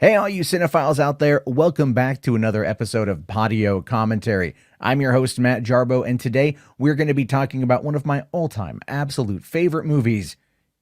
Hey, all you cinephiles out there, welcome back to another episode of PODIO Commentary. I'm your host, Matt Jarbo, and today we're going to be talking about one of my all-time absolute favorite movies,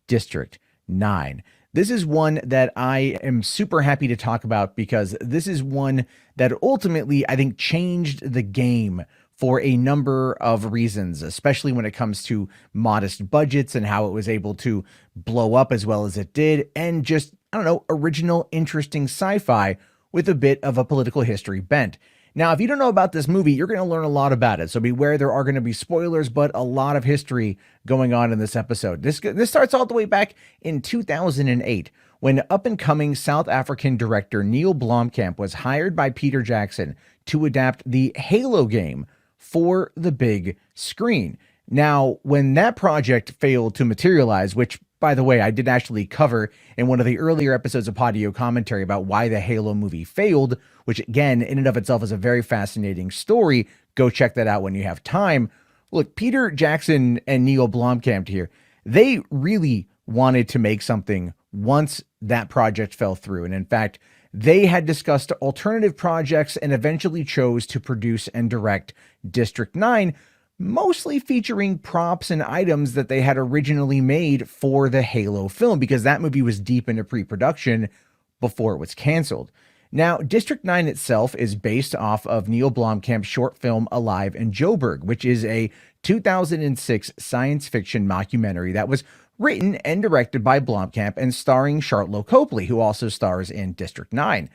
District 9. This is one that I am super happy to talk about because this is one that ultimately, I think, changed the game for a number of reasons, especially when it comes to modest budgets and how it was able to blow up as well as it did, and just, I don't know, original, interesting sci-fi with a bit of a political history bent. Now, if you don't know about this movie, you're going to learn a lot about it. So beware, there are going to be spoilers, but a lot of history going on in this episode. This starts all the way back in 2008, when up-and-coming South African director Neill Blomkamp was hired by Peter Jackson to adapt the Halo game for the big screen. Now, when that project failed to materialize, which, by the way, I did actually cover in one of the earlier episodes of PODIO Commentary about why the Halo movie failed, which again, in and of itself is a very fascinating story. Go check that out when you have time. Look, Peter Jackson and Neill Blomkamp here, they really wanted to make something once that project fell through. And in fact, they had discussed alternative projects and eventually chose to produce and direct District 9, mostly featuring props and items that they had originally made for the Halo film, because that movie was deep into pre-production before it was canceled. Now, District 9 itself is based off of Neill Blomkamp's short film Alive in Joburg, which is a 2006 science fiction mockumentary that was written and directed by Blomkamp and starring Sharlto Copley, who also stars in District 9.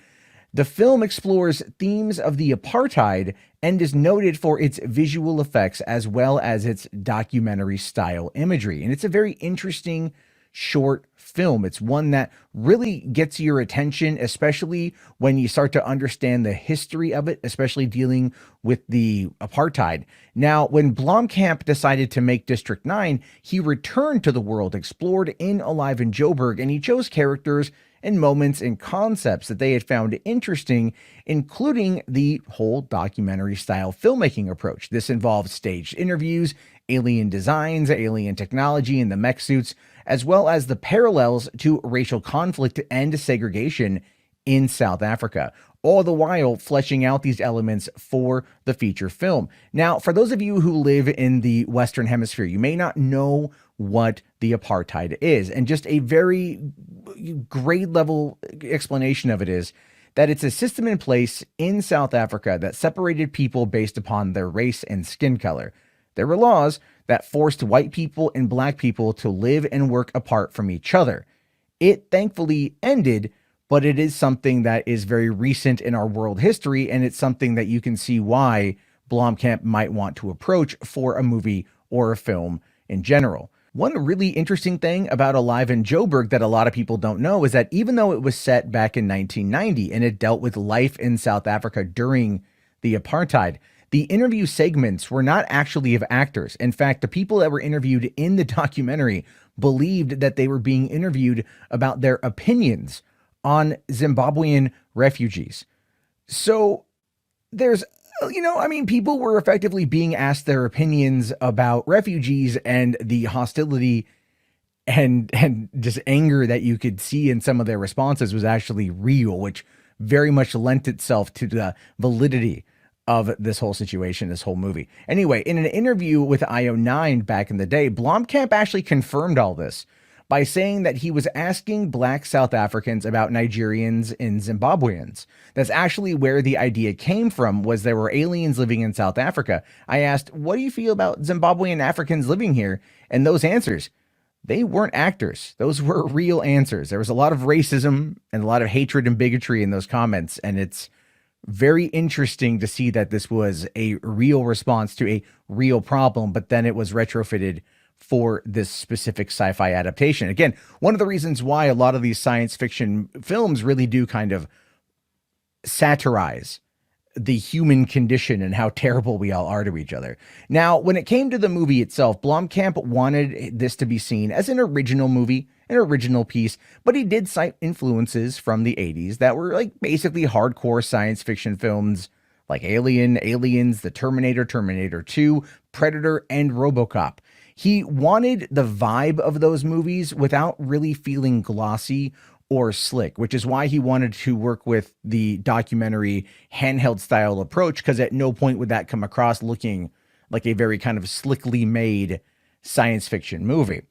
The film explores themes of the apartheid and is noted for its visual effects as well as its documentary style imagery. And it's a very interesting short film. It's one that really gets your attention, especially when you start to understand the history of it, especially dealing with the apartheid. Now, when Blomkamp decided to make District 9, he returned to the world explored in Alive in Joburg, and he chose characters and moments and concepts that they had found interesting, including the whole documentary style filmmaking approach. This involved staged interviews, alien designs, alien technology, and the mech suits, as well as the parallels to racial conflict and segregation in South Africa, all the while fleshing out these elements for the feature film. Now, for those of you who live in the Western Hemisphere, you may not know what the apartheid is, and just a very grade level explanation of it is that it's a system in place in South Africa that separated people based upon their race and skin color. There were laws that forced white people and black people to live and work apart from each other. It thankfully ended, but it is something that is very recent in our world history, and it's something that you can see why Blomkamp might want to approach for a movie or a film in general. One really interesting thing about Alive in Joburg that a lot of people don't know is that even though it was set back in 1990 and it dealt with life in South Africa during the apartheid, the interview segments were not actually of actors. In fact, the people that were interviewed in the documentary believed that they were being interviewed about their opinions on Zimbabwean refugees. So there's, people were effectively being asked their opinions about refugees, and the hostility and just anger that you could see in some of their responses was actually real, which very much lent itself to the validity of this whole situation, this whole movie. Anyway, in an interview with IO9 back in the day, Blomkamp actually confirmed all this by saying that he was asking black South Africans about Nigerians and Zimbabweans. That's actually where the idea came from, was there were aliens living in South Africa. I asked, what do you feel about Zimbabwean Africans living here? And those answers, they weren't actors. Those were real answers. There was a lot of racism and a lot of hatred and bigotry in those comments, and it's very interesting to see that this was a real response to a real problem, but then it was retrofitted for this specific sci-fi adaptation. Again, one of the reasons why a lot of these science fiction films really do kind of satirize the human condition and how terrible we all are to each other. Now, when it came to the movie itself, Blomkamp wanted this to be seen as an original movie, an original piece, but he did cite influences from the 80s that were like basically hardcore science fiction films like Alien, Aliens, The Terminator, Terminator 2, Predator, and RoboCop. He wanted the vibe of those movies without really feeling glossy or slick, which is why he wanted to work with the documentary handheld style approach, because at no point would that come across looking like a very kind of slickly made science fiction movie.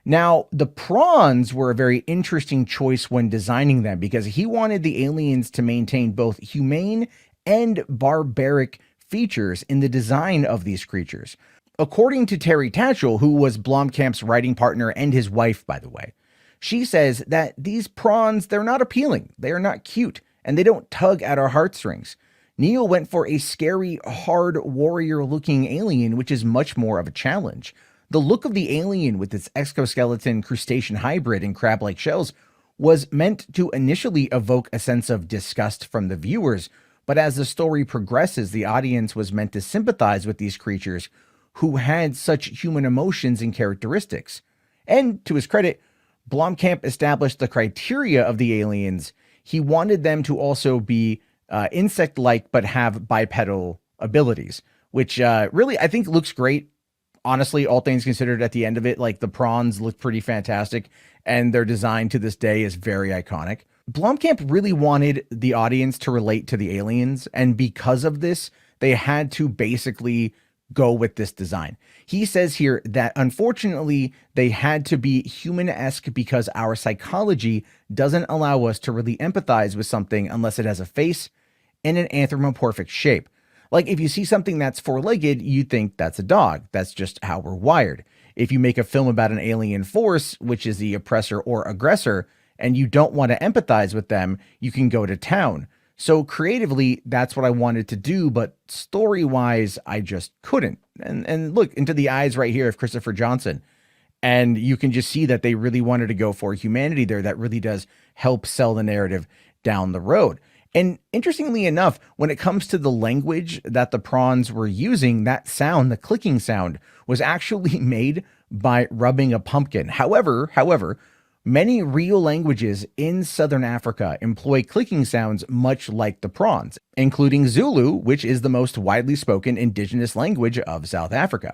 Now, the prawns were a very interesting choice when designing them because he wanted the aliens to maintain both humane and barbaric features in the design of these creatures. According to Terri Tatchell, who was Blomkamp's writing partner and his wife, by the way, she says that these prawns, they're not appealing, they are not cute, and they don't tug at our heartstrings. Neill went for a scary, hard, warrior-looking alien, which is much more of a challenge. The look of the alien with its exoskeleton crustacean hybrid and crab-like shells was meant to initially evoke a sense of disgust from the viewers, but as the story progresses, the audience was meant to sympathize with these creatures who had such human emotions and characteristics. And to his credit, Blomkamp established the criteria of the aliens. He wanted them to also be insect-like but have bipedal abilities, which really I think looks great. Honestly, all things considered, at the end of it, like the prawns look pretty fantastic, and their design to this day is very iconic. Blomkamp really wanted the audience to relate to the aliens, and because of this, they had to basically go with this design. He says here that unfortunately, they had to be human-esque because our psychology doesn't allow us to really empathize with something unless it has a face and an anthropomorphic shape. Like if you see something that's four-legged, you think that's a dog. That's just how we're wired. If you make a film about an alien force, which is the oppressor or aggressor, and you don't want to empathize with them, you can go to town. So creatively, that's what I wanted to do, but story-wise, I just couldn't. And look into the eyes right here of Christopher Johnson, and you can just see that they really wanted to go for humanity there. That really does help sell the narrative down the road. And interestingly enough, when it comes to the language that the prawns were using, that sound, the clicking sound, was actually made by rubbing a pumpkin. However, many real languages in Southern Africa employ clicking sounds much like the prawns, including Zulu, which is the most widely spoken indigenous language of South Africa.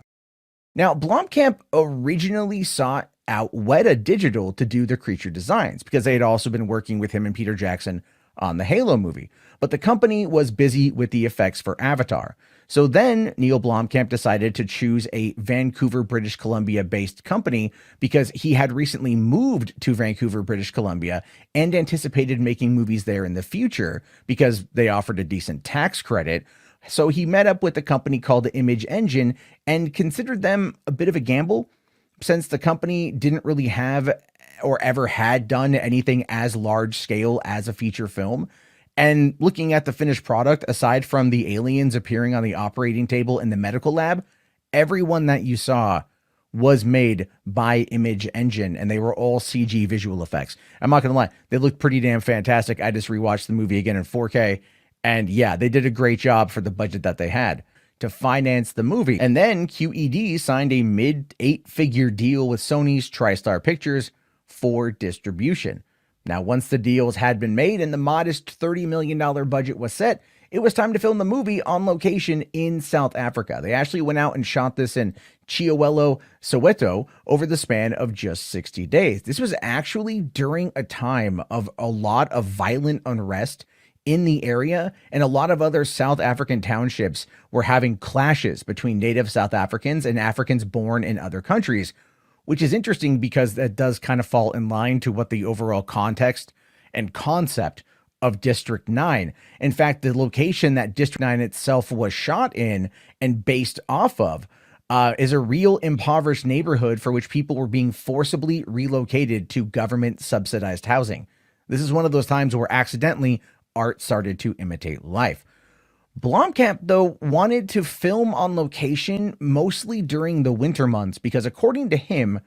Now, Blomkamp originally sought out Weta Digital to do the creature designs because they had also been working with him and Peter Jackson on the Halo movie, but the company was busy with the effects for Avatar. So then Neill Blomkamp decided to choose a Vancouver, British Columbia based company because he had recently moved to Vancouver, British Columbia and anticipated making movies there in the future because they offered a decent tax credit. So he met up with a company called the Image Engine and considered them a bit of a gamble since the company didn't really have or ever had done anything as large scale as a feature film. And looking at the finished product, aside from the aliens appearing on the operating table in the medical lab, everyone that you saw was made by Image Engine, and they were all CG visual effects. I'm not going to lie, they look pretty damn fantastic. I just rewatched the movie again in 4K, and yeah, they did a great job for the budget that they had to finance the movie. And then QED signed a mid-8-figure deal with Sony's TriStar Pictures for distribution. Now, once the deals had been made and the modest $30 million budget was set, it was time to film the movie on location in South Africa. They actually went out and shot this in Chiawelo, Soweto, over the span of just 60 days. This was actually during a time of a lot of violent unrest in the area, and a lot of other South African townships were having clashes between native South Africans and Africans born in other countries, which is interesting because that does kind of fall in line to what the overall context and concept of District 9. In fact, the location that District 9 itself was shot in and based off of is a real impoverished neighborhood for which people were being forcibly relocated to government subsidized housing. This is one of those times where accidentally art started to imitate life. Blomkamp, though, wanted to film on location mostly during the winter months because, according to him,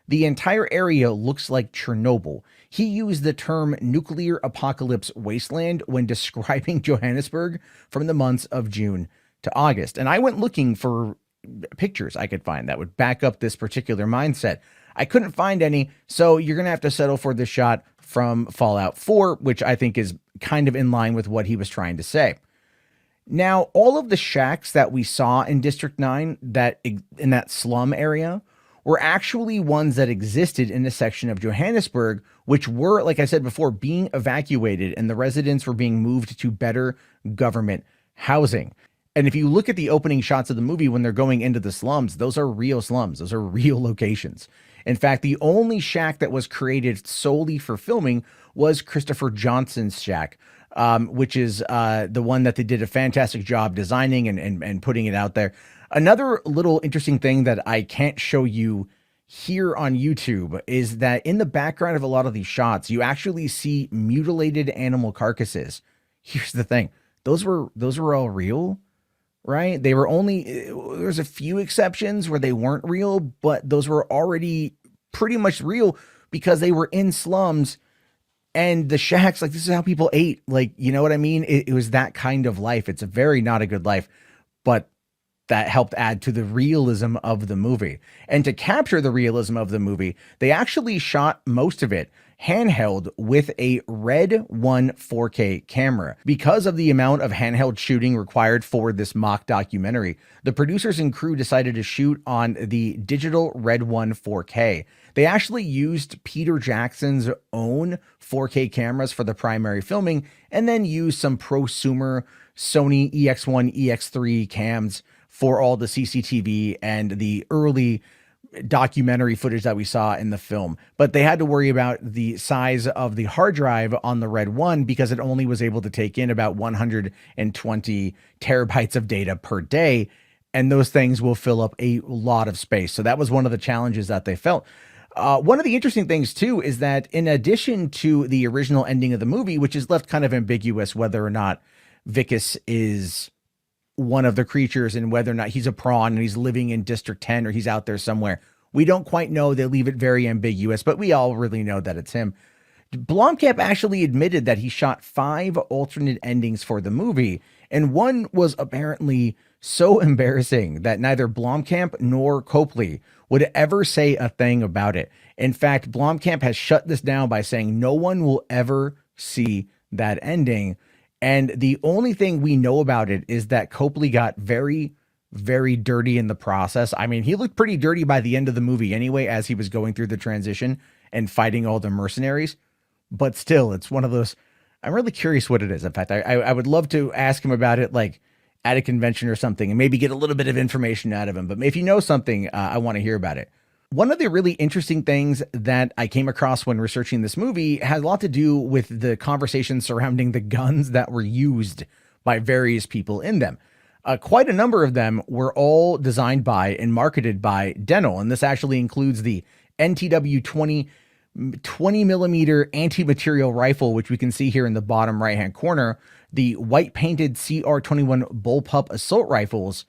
the entire area looks like Chernobyl. He used the term nuclear apocalypse wasteland when describing Johannesburg from the months of June to August. And I went looking for pictures I could find that would back up this particular mindset. I couldn't find any, so you're going to have to settle for this shot from Fallout 4, which I think is kind of in line with what he was trying to say. Now, all of the shacks that we saw in District 9 that in that slum area were actually ones that existed in a section of Johannesburg, which were, like I said before, being evacuated, and the residents were being moved to better government housing. And if you look at the opening shots of the movie when they're going into the slums, those are real slums. Those are real locations. In fact, the only shack that was created solely for filming was Christopher Johnson's shack, which is the one that they did a fantastic job designing and putting it out there. Another little interesting thing that I can't show you here on YouTube is that in the background of a lot of these shots, you actually see mutilated animal carcasses. Here's the thing. Those were all real, right? They were only, there's a few exceptions where they weren't real, but those were already pretty much real because they were in slums and the shacks, like this is how people ate. Like, you know what I mean? It was that kind of life. It's a very not a good life, but that helped add to the realism of the movie. And to capture the realism of the movie, they actually shot most of it handheld with a Red 1 4K camera. Because of the amount of handheld shooting required for this mock documentary, the producers and crew decided to shoot on the digital Red 1 4K. They actually used Peter Jackson's own 4K cameras for the primary filming, and then used some prosumer Sony EX1, EX3 cams for all the CCTV and the early documentary footage that we saw in the film. But they had to worry about the size of the hard drive on the Red 1 because it only was able to take in about 120 terabytes of data per day. And those things will fill up a lot of space. So that was one of the challenges that they felt. One of the interesting things too is that in addition to the original ending of the movie, which is left kind of ambiguous whether or not Vicus is one of the creatures and whether or not he's a prawn and he's living in District 10 or he's out there somewhere. We don't quite know. They leave it very ambiguous, but we all really know that it's him. Blomkamp actually admitted that he shot 5 alternate endings for the movie, and one was apparently so embarrassing that neither Blomkamp nor Copley would ever say a thing about it. In fact, Blomkamp has shut this down by saying no one will ever see that ending. And the only thing we know about it is that Copley got very, very dirty in the process. I mean, he looked pretty dirty by the end of the movie anyway, as he was going through the transition and fighting all the mercenaries. But still, it's one of those, I'm really curious what it is. In fact, I would love to ask him about it, like at a convention or something, and maybe get a little bit of information out of him. But if you know something, I want to hear about it. One of the really interesting things that I came across when researching this movie has a lot to do with the conversation surrounding the guns that were used by various people in them. Quite a number of them were all designed by and marketed by Denel, and this actually includes the NTW 20 millimeter anti-material rifle, which we can see here in the bottom right-hand corner, the white painted CR21 bullpup assault rifles.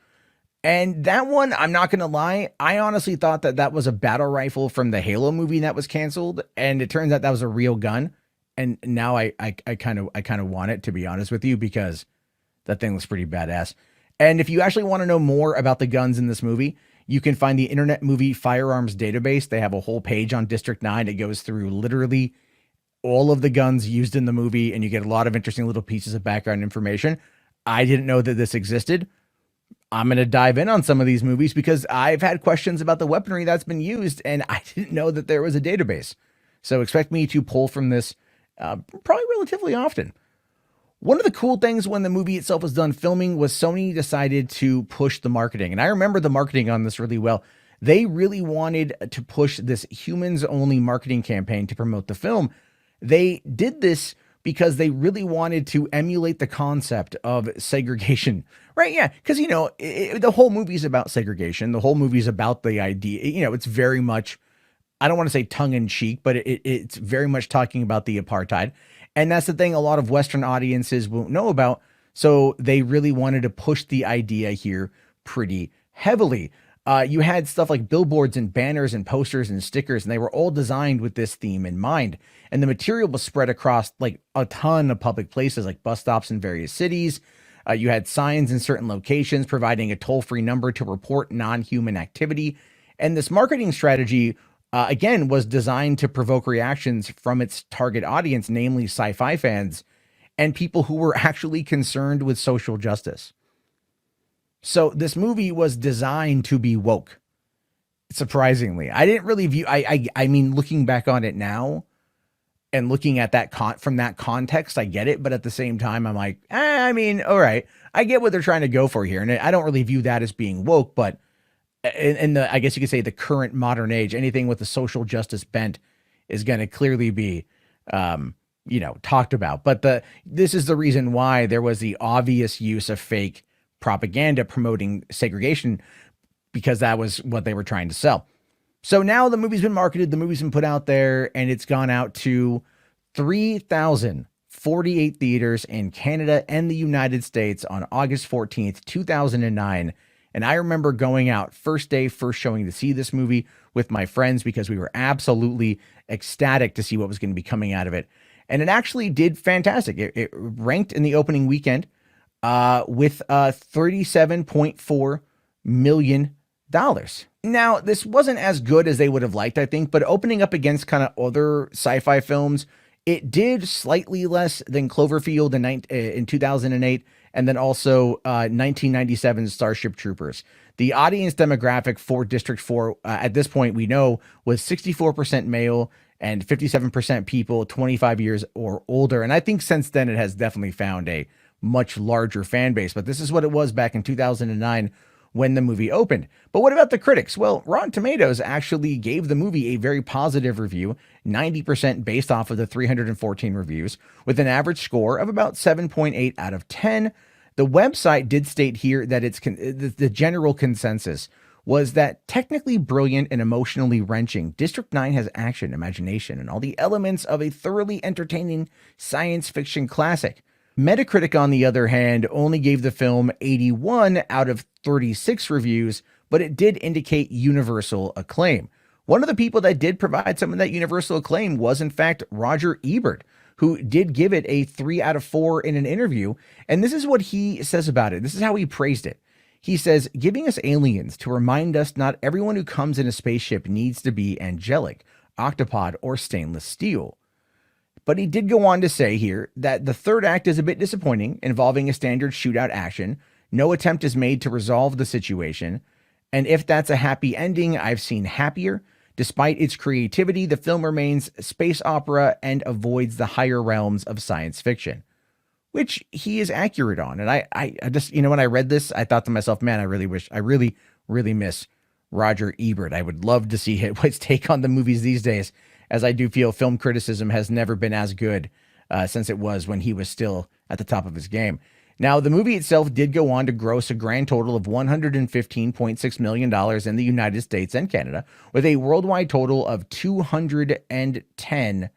And that one, I'm not going to lie, I honestly thought that that was a battle rifle from the Halo movie that was canceled. And it turns out that was a real gun. And now I kind of want it, to be honest with you, because that thing looks pretty badass. And if you actually want to know more about the guns in this movie, you can find the Internet Movie Firearms Database. They have a whole page on District 9. It goes through literally all of the guns used in the movie, and you get a lot of interesting little pieces of background information. I didn't know that this existed. I'm going to dive in on some of these movies because I've had questions about the weaponry that's been used, and I didn't know that there was a database. So expect me to pull from this probably relatively often. One of the cool things when the movie itself was done filming was Sony decided to push the marketing. And I remember the marketing on this really well. They really wanted to push this humans only marketing campaign to promote the film. They did this because they really wanted to emulate the concept of segregation, right? Yeah, because, you know, the whole movie is about segregation. The whole movie is about the idea, you know, it's very much, I don't want to say tongue in cheek, but it's very much talking about the apartheid. And that's the thing a lot of Western audiences won't know about. So they really wanted to push the idea here pretty heavily. You had stuff like billboards and banners and posters and stickers, and they were all designed with this theme in mind. And the material was spread across like a ton of public places, like bus stops in various cities. You had signs in certain locations providing a toll-free number to report non-human activity. And this marketing strategy, again, was designed to provoke reactions from its target audience, namely sci-fi fans and people who were actually concerned with social justice. So this movie was designed to be woke. Surprisingly, I didn't really view. I mean, looking back on it now and looking at that from that context, I get it. But at the same time, I'm like, I mean, all right, I get what they're trying to go for here, and I don't really view that as being woke. But in the, I guess you could say, the current modern age, anything with a social justice bent is going to clearly be, talked about. But this is the reason why there was the obvious use of fake propaganda promoting segregation, because that was what they were trying to sell. So now the movie's been marketed, the movie's been put out there, and it's gone out to 3,048 theaters in Canada and the United States on August 14th, 2009. And I remember going out first day, first showing to see this movie with my friends because we were absolutely ecstatic to see what was going to be coming out of it. And it actually did fantastic. It ranked in the opening weekend with $37.4 million. Now, this wasn't as good as they would have liked, I think, but opening up against kind of other sci-fi films, it did slightly less than Cloverfield in 2008, and then also 1997's Starship Troopers. The audience demographic for District 4, at this point, we know, was 64% male and 57% people 25 years or older. And I think since then, it has definitely found a much larger fan base. But this is what it was back in 2009 when the movie opened. But what about the critics? Well, Rotten Tomatoes actually gave the movie a very positive review, 90% based off of the 314 reviews, with an average score of about 7.8 out of 10. The website did state here that the general consensus was that technically brilliant and emotionally wrenching, District 9 has action, imagination, and all the elements of a thoroughly entertaining science fiction classic. Metacritic, on the other hand, only gave the film 81 out of 36 reviews, but it did indicate universal acclaim. One of the people that did provide some of that universal acclaim was, in fact, Roger Ebert, who did give it a 3 out of 4 in an interview. And this is what he says about it. This is how he praised it. He says, giving us aliens to remind us not everyone who comes in a spaceship needs to be angelic, octopod, or stainless steel. But he did go on to say here that the third act is a bit disappointing, involving a standard shootout action. No attempt is made to resolve the situation. And if that's a happy ending, I've seen happier. Despite its creativity, the film remains space opera and avoids the higher realms of science fiction, which he is accurate on. And I just, when I read this, I thought to myself, man, I really miss Roger Ebert. I would love to see his take on the movies these days, as I do feel film criticism has never been as good since it was when he was still at the top of his game. Now, the movie itself did go on to gross a grand total of $115.6 million in the United States and Canada, with a worldwide total of $210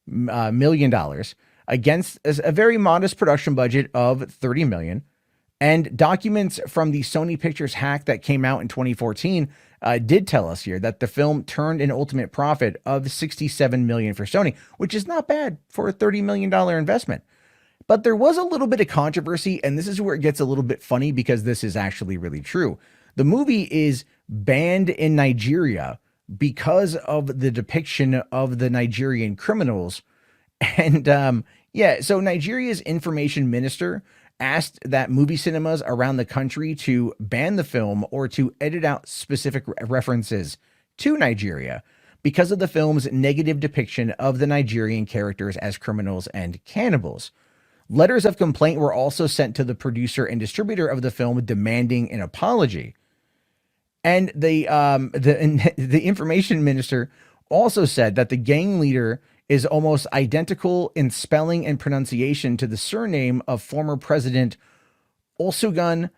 million against a very modest production budget of $30 million. And documents from the Sony Pictures hack that came out in 2014 did tell us here that the film turned an ultimate profit of $67 million for Sony, which is not bad for a $30 million investment. But there was a little bit of controversy, and this is where it gets a little bit funny because this is actually really true. The movie is banned in Nigeria because of the depiction of the Nigerian criminals. And so Nigeria's information minister asked that movie cinemas around the country to ban the film or to edit out specific references to Nigeria because of the film's negative depiction of the Nigerian characters as criminals and cannibals. Letters of complaint were also sent to the producer and distributor of the film demanding an apology. And the information minister also said that the gang leader is almost identical in spelling and pronunciation to the surname of former President Olusegun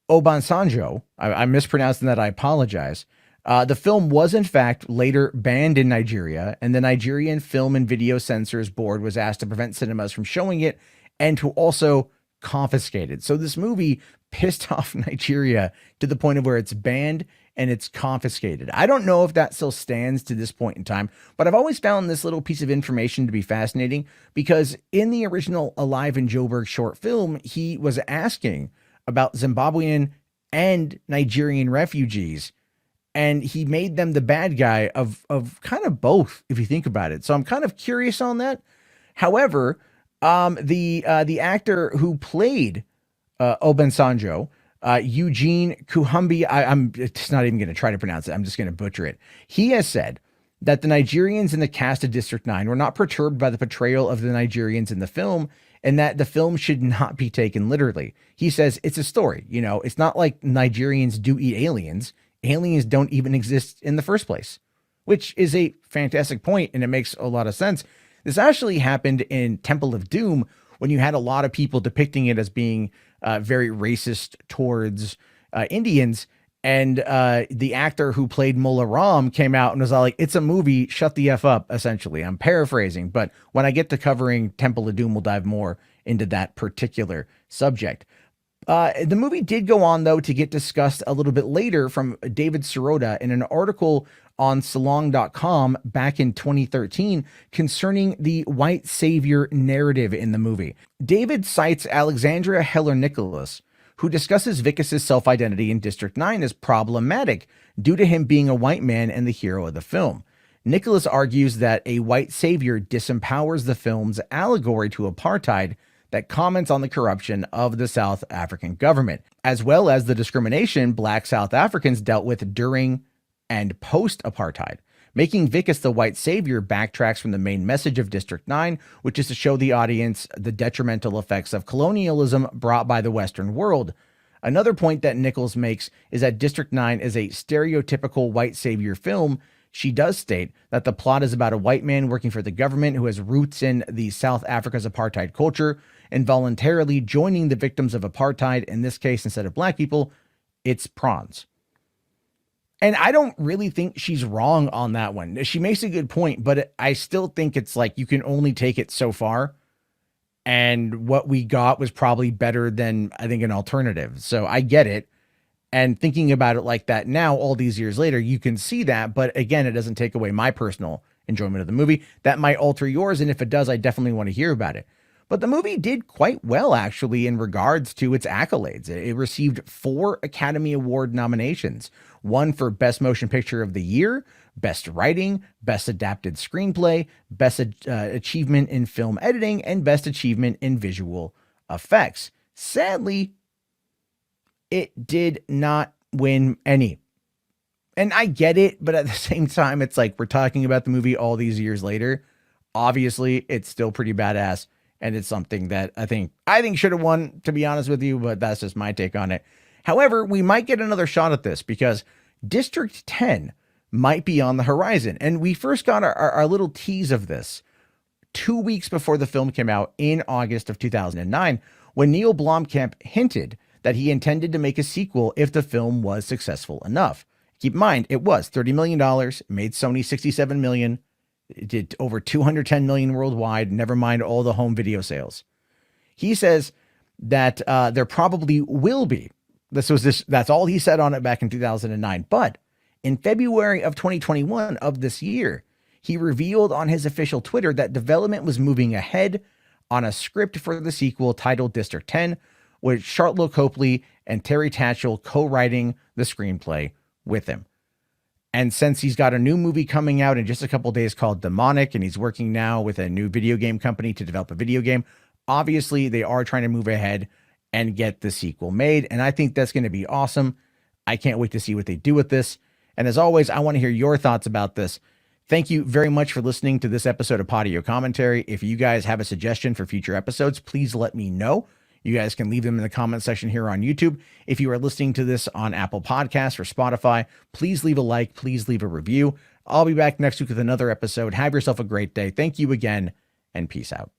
Obasanjo. I'm mispronouncing that, I apologize. The film was, in fact, later banned in Nigeria, and the Nigerian Film and Video Censors Board was asked to prevent cinemas from showing it and to also confiscate it. So this movie pissed off Nigeria to the point of where it's banned and it's confiscated. I don't know if that still stands to this point in time, but I've always found this little piece of information to be fascinating because in the original Alive in Joburg short film, he was asking about Zimbabwean and Nigerian refugees, and he made them the bad guy of kind of both, if you think about it. So I'm kind of curious on that. However, the actor who played Obasanjo Eugene Haumono, I'm just not even going to try to pronounce it. I'm just going to butcher it. He has said that the Nigerians in the cast of District 9 were not perturbed by the portrayal of the Nigerians in the film, and that the film should not be taken literally. He says it's a story. You know, it's not like Nigerians do eat aliens. Aliens don't even exist in the first place, which is a fantastic point, and it makes a lot of sense. This actually happened in Temple of Doom when you had a lot of people depicting it as being very racist towards Indians. And the actor who played Mola Ram came out and was all like, it's a movie, shut the F up, essentially. I'm paraphrasing, but when I get to covering Temple of Doom, we'll dive more into that particular subject. The movie did go on, though, to get discussed a little bit later from David Sirota in an article on Salon.com back in 2013 concerning the white savior narrative in the movie. David cites Alexandra Heller-Nicholas, who discusses Vickus's self-identity in District 9 as problematic due to him being a white man and the hero of the film. Nicholas argues that a white savior disempowers the film's allegory to apartheid that comments on the corruption of the South African government, as well as the discrimination Black South Africans dealt with during and post-apartheid. Making Vickus the white savior backtracks from the main message of District 9, which is to show the audience the detrimental effects of colonialism brought by the Western world. Another point that Nichols makes is that District 9 is a stereotypical white savior film. She does state that the plot is about a white man working for the government who has roots in the South Africa's apartheid culture and voluntarily joining the victims of apartheid. In this case, instead of black people, it's prawns. And I don't really think she's wrong on that one. She makes a good point, but I still think it's like you can only take it so far. And what we got was probably better than, I think, an alternative. So I get it. And thinking about it like that now, all these years later, you can see that. But again, it doesn't take away my personal enjoyment of the movie. That might alter yours. And if it does, I definitely want to hear about it. But the movie did quite well, actually, in regards to its accolades. It received 4 Academy Award nominations, one for Best Motion Picture of the Year, Best Writing, Best Adapted Screenplay, Best Achievement in Film Editing, and Best Achievement in Visual Effects. Sadly, it did not win any. And I get it, but at the same time, it's like we're talking about the movie all these years later. Obviously, it's still pretty badass. And it's something that I think should have won, to be honest with you, but that's just my take on it. However, we might get another shot at this because District 10 might be on the horizon. And we first got our little tease of this 2 weeks before the film came out in August of 2009, when Neill Blomkamp hinted that he intended to make a sequel if the film was successful enough. Keep in mind, it was $30 million, made Sony $67 million. It did over 210 million worldwide, never mind all the home video sales. He says that there probably will be. That's all he said on it back in 2009. But in February of 2021 of this year, he revealed on his official Twitter that development was moving ahead on a script for the sequel titled District 10, with Sharlto Copley and Terri Tatchell co-writing the screenplay with him. And since he's got a new movie coming out in just a couple days called Demonic, and he's working now with a new video game company to develop a video game, obviously they are trying to move ahead and get the sequel made. And I think that's going to be awesome. I can't wait to see what they do with this. And as always, I want to hear your thoughts about this. Thank you very much for listening to this episode of PODIO Commentary. If you guys have a suggestion for future episodes, please let me know. You guys can leave them in the comment section here on YouTube. If you are listening to this on Apple Podcasts or Spotify, please leave a like, please leave a review. I'll be back next week with another episode. Have yourself a great day. Thank you again, and peace out.